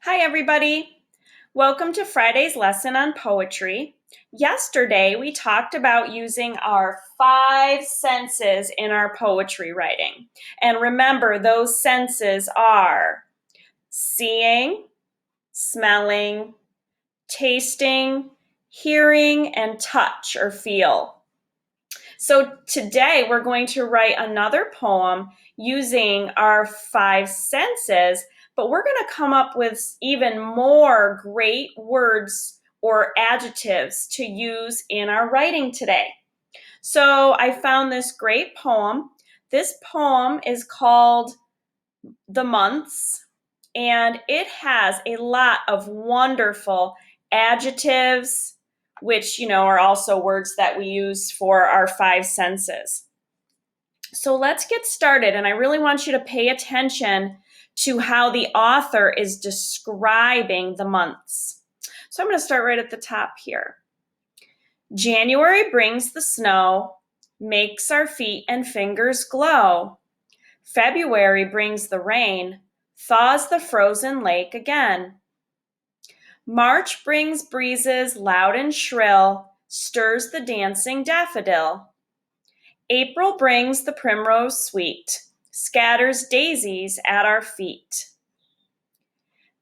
Hi, everybody. Welcome to Friday's lesson on poetry. Yesterday, we talked about using our five senses in our poetry writing. And remember, those senses are seeing, smelling, tasting, hearing, and touch or feel. So today, we're going to write another poem using our five senses, but we're going to come up with even more great words or adjectives to use in our writing today. So I found this great poem. This poem is called The Months, and it has a lot of wonderful adjectives, which, are also words that we use for our five senses. So let's get started, and I really want you to pay attention to how the author is describing the months. So I'm going to start right at the top here. January brings the snow, makes our feet and fingers glow. February brings the rain, thaws the frozen lake again. March brings breezes loud and shrill, stirs the dancing daffodil. April brings the primrose sweet, scatters daisies at our feet.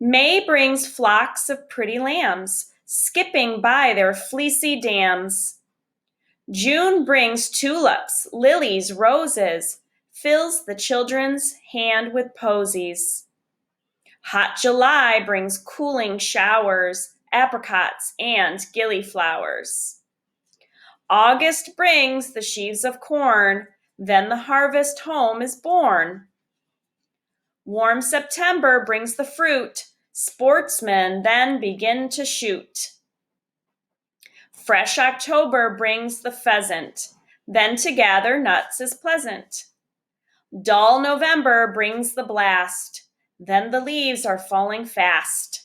May brings flocks of pretty lambs, skipping by their fleecy dams. June brings tulips, lilies, roses, fills the children's hand with posies. Hot July brings cooling showers, apricots, and gillyflowers. August brings the sheaves of corn, then the harvest home is born. Warm September brings the fruit, sportsmen then begin to shoot. Fresh October brings the pheasant, then to gather nuts is pleasant. Dull November brings the blast, then the leaves are falling fast.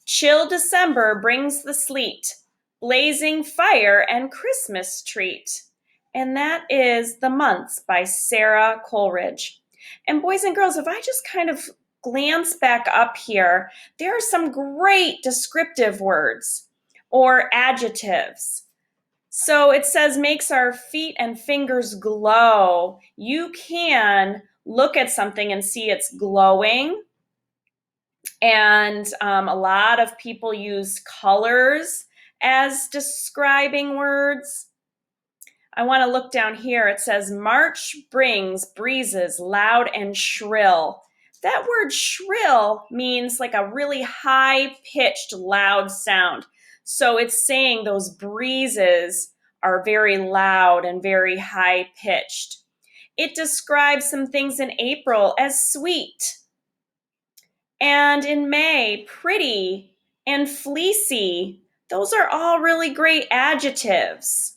Chill December brings the sleet, blazing fire and Christmas treat. And that is The Months by Sarah Coleridge. And boys and girls, if I just kind of glance back up here, there are some great descriptive words or adjectives. So it says makes our feet and fingers glow. You can look at something and see it's glowing. And a lot of people use colors as describing words. I want to look down here. It says March brings breezes loud and shrill. That word shrill means like a really high-pitched, loud sound. So it's saying those breezes are very loud and very high-pitched. It describes some things in April as sweet, and in May, pretty and fleecy. Those are all really great adjectives.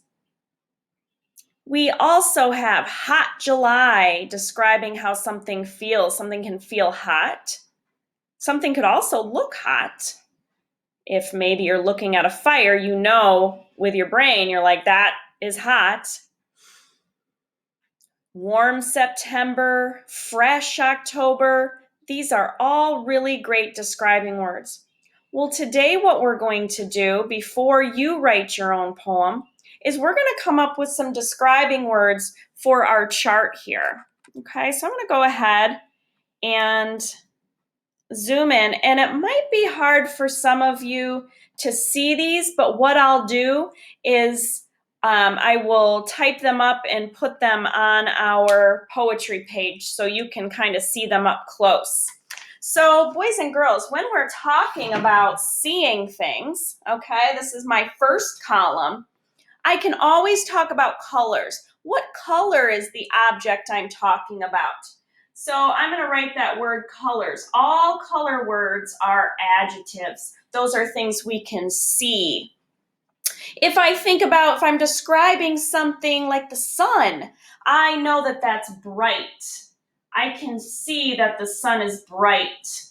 We also have hot July, describing how something feels. Something can feel hot. Something could also look hot. If maybe you're looking at a fire, you know with your brain, you're like, that is hot. Warm September, fresh October. These are all really great describing words. Well, today what we're going to do before you write your own poem is we're going to come up with some describing words for our chart here. Okay, so I'm going to go ahead and zoom in, and it might be hard for some of you to see these, but what I'll do is I will type them up and put them on our poetry page so you can kind of see them up close. So boys and girls, when we're talking about seeing things, okay, this is my first column, I can always talk about colors. What color is the object I'm talking about? So I'm going to write that word colors. All color words are adjectives. Those are things we can see. If I'm describing something like the sun, I know that that's bright. I can see that the sun is bright.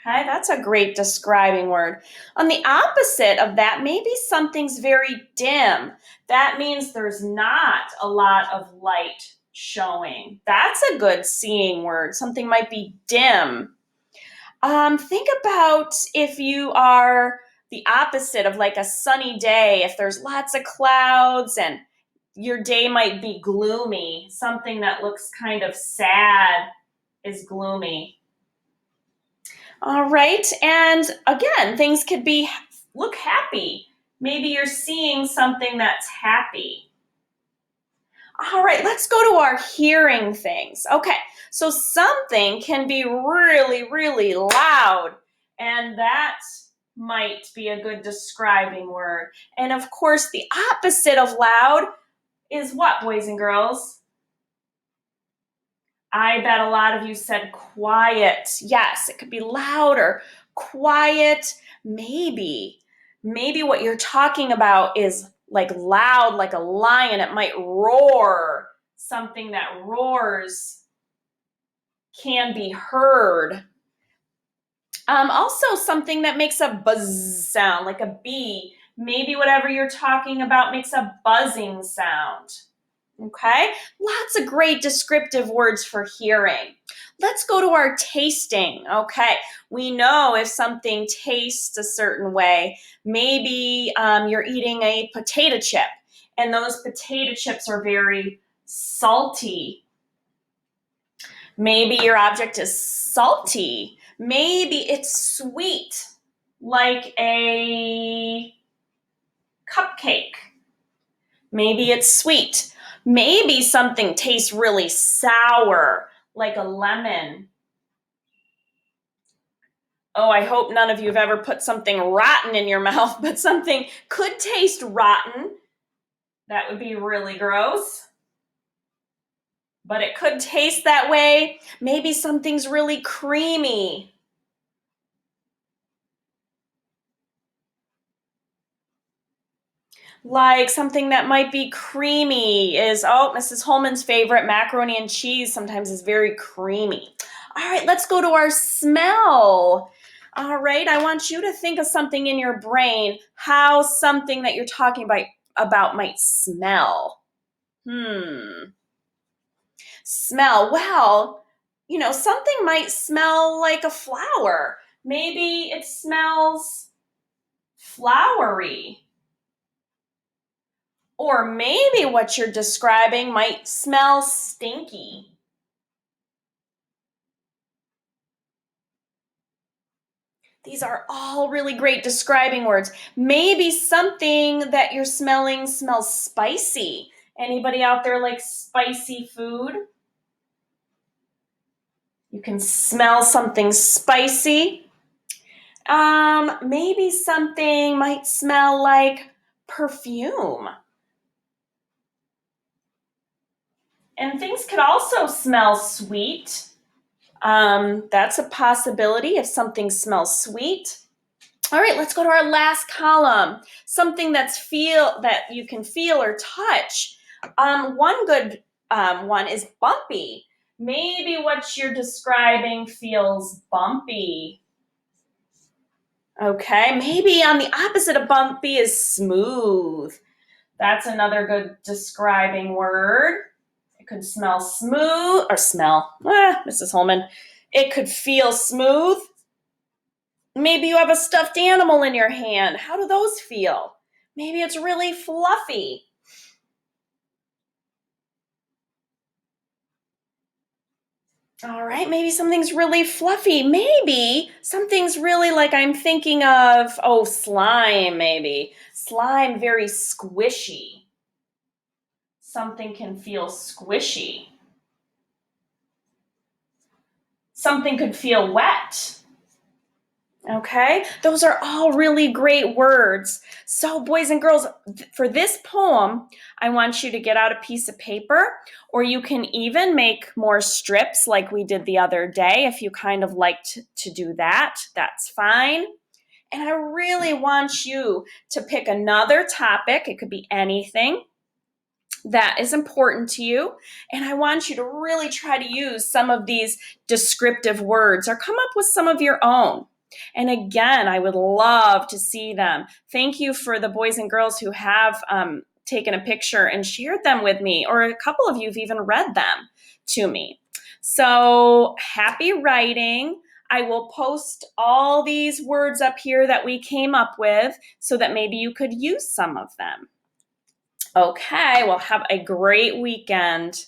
Okay, that's a great describing word. On the opposite of that, maybe something's very dim. That means there's not a lot of light showing. That's a good seeing word. Something might be dim. Think about if you are the opposite of like a sunny day, if there's lots of clouds and your day might be gloomy, something that looks kind of sad is gloomy. All right, and again, things could be look happy. Maybe you're seeing something that's happy. All right, let's go to our hearing things. Okay, so something can be really, really loud, and that might be a good describing word. And of course, the opposite of loud is what, boys and girls? I bet a lot of you said quiet. Yes, it could be louder, quiet, maybe. Maybe what you're talking about is like loud, like a lion. It might roar. Something that roars can be heard. Also, something that makes a buzz sound, like a bee. Maybe whatever you're talking about makes a buzzing sound. Okay, lots of great descriptive words for hearing. Let's go to our tasting. Okay, we know if something tastes a certain way, maybe you're eating a potato chip, and those potato chips are very salty. Maybe your object is salty. Maybe it's sweet, like a cupcake. Maybe it's sweet. Maybe something tastes really sour, like a lemon. Oh, I hope none of you have ever put something rotten in your mouth, but something could taste rotten. That would be really gross. But it could taste that way. Maybe something's really creamy. Like something that might be creamy is, oh, Mrs. Holman's favorite macaroni and cheese sometimes is very creamy. All right, let's go to our smell. All right, I want you to think of something in your brain, how something that you're talking about might smell. Smell. Well, something might smell like a flower. Maybe it smells flowery. Or maybe what you're describing might smell stinky. These are all really great describing words. Maybe something that you're smelling smells spicy. Anybody out there like spicy food? You can smell something spicy. Maybe something might smell like perfume. And things could also smell sweet. That's a possibility if something smells sweet. All right, let's go to our last column. Something that you can feel or touch. One good one is bumpy. Maybe what you're describing feels bumpy. Okay, maybe on the opposite of bumpy is smooth. That's another good describing word. It could smell smooth, or Mrs. Holman. It could feel smooth. Maybe you have a stuffed animal in your hand. How do those feel? Maybe it's really fluffy. All right, maybe something's really fluffy. Maybe something's really like I'm thinking of, slime, maybe. Slime, very squishy. Something can feel squishy. Something could feel wet. Okay, those are all really great words. So, boys and girls, for this poem, I want you to get out a piece of paper, or you can even make more strips like we did the other day. If you kind of liked to do that, that's fine. And I really want you to pick another topic. It could be anything that is important to you. And I want you to really try to use some of these descriptive words or come up with some of your own. And again, I would love to see them. Thank you for the boys and girls who have taken a picture and shared them with me, or a couple of you have even read them to me. So happy writing. I will post all these words up here that we came up with so that maybe you could use some of them. Okay, well, have a great weekend.